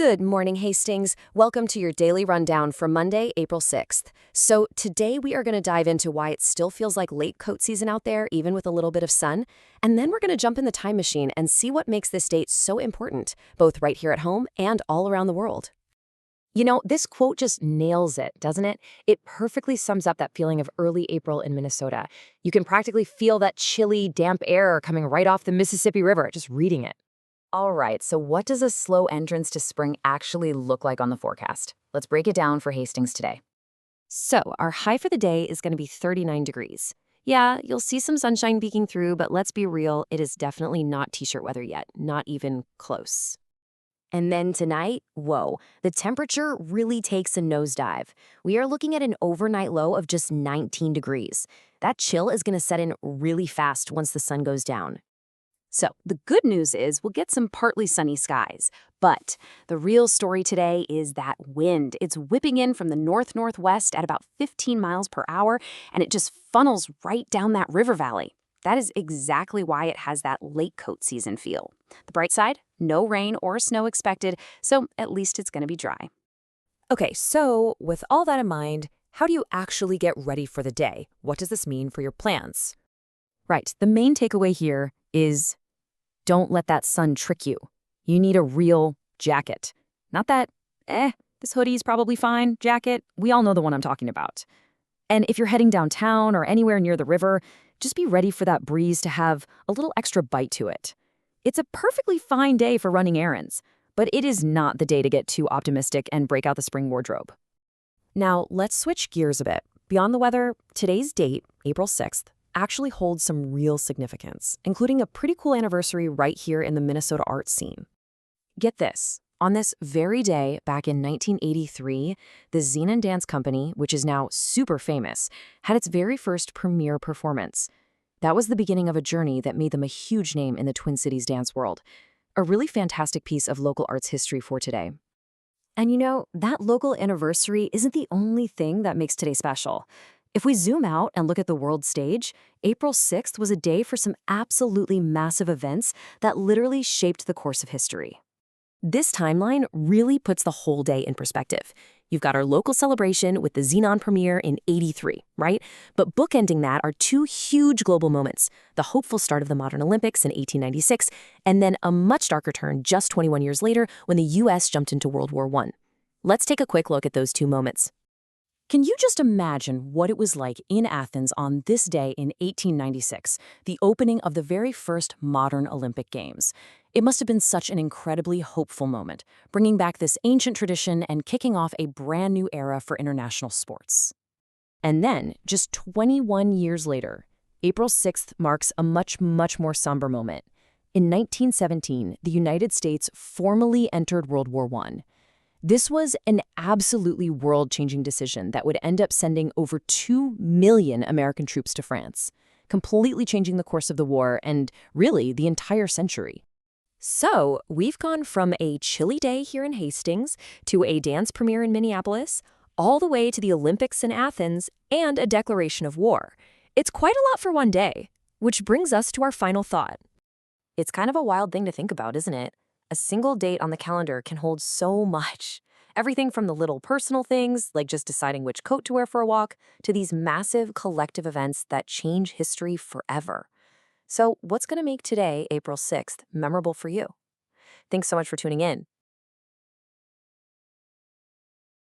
Good morning, Hastings. Welcome to your daily rundown for Monday, April 6th. So today we are going to dive into why it still feels like late coat season out there, even with a little bit of sun. And then we're going to jump in the time machine and see what makes this date so important, both right here at home and all around the world. You know, this quote just nails it, doesn't it? It perfectly sums up that feeling of early April in Minnesota. You can practically feel that chilly, damp air coming right off the Mississippi River, just reading it. All right, so what does a slow entrance to spring actually look like on the forecast? Let's break it down for Hastings today. So, our high for the day is going to be 39 degrees. Yeah, you'll see some sunshine peeking through, but let's be real, it is definitely not t-shirt weather yet, not even close. And then tonight, whoa, the temperature really takes a nosedive. We are looking at an overnight low of just 19 degrees. That chill is going to set in really fast once the sun goes down. So, the good news is we'll get some partly sunny skies. But the real story today is that wind. It's whipping in from the north-northwest at about 15 miles per hour, and it just funnels right down that river valley. That is exactly why it has that late coat season feel. The bright side, no rain or snow expected, so at least it's going to be dry. Okay, so with all that in mind, how do you actually get ready for the day? What does this mean for your plans? Right, the main takeaway here is don't let that sun trick you. You need a real jacket. Not that, this hoodie's probably fine jacket. We all know the one I'm talking about. And if you're heading downtown or anywhere near the river, just be ready for that breeze to have a little extra bite to it. It's a perfectly fine day for running errands, but it is not the day to get too optimistic and break out the spring wardrobe. Now, let's switch gears a bit. Beyond the weather, today's date, April 6th, actually holds some real significance, including a pretty cool anniversary right here in the Minnesota art scene. Get this. On this very day, back in 1983, the Xenon Dance Company, which is now super famous, had its very first premiere performance. That was the beginning of a journey that made them a huge name in the Twin Cities dance world. A really fantastic piece of local arts history for today. And you know, that local anniversary isn't the only thing that makes today special. If we zoom out and look at the world stage, April 6th was a day for some absolutely massive events that literally shaped the course of history. This timeline really puts the whole day in perspective. You've got our local celebration with the Xenon premiere in '83, right? But bookending that are two huge global moments, the hopeful start of the modern Olympics in 1896, and then a much darker turn just 21 years later when the U.S. jumped into World War I. Let's take a quick look at those two moments. Can you just imagine what it was like in Athens on this day in 1896, the opening of the very first modern Olympic Games? It must have been such an incredibly hopeful moment, bringing back this ancient tradition and kicking off a brand new era for international sports. And then, just 21 years later, April 6th marks a much more somber moment. In 1917, the United States formally entered World War I. This was an absolutely world-changing decision that would end up sending over 2 million American troops to France, completely changing the course of the war and, really, the entire century. So, we've gone from a chilly day here in Hastings to a dance premiere in Minneapolis, all the way to the Olympics in Athens and a declaration of war. It's quite a lot for one day, which brings us to our final thought. It's kind of a wild thing to think about, isn't it? A single date on the calendar can hold so much. Everything from the little personal things, like just deciding which coat to wear for a walk, to these massive collective events that change history forever. So what's going to make today, April 6th, memorable for you? Thanks so much for tuning in.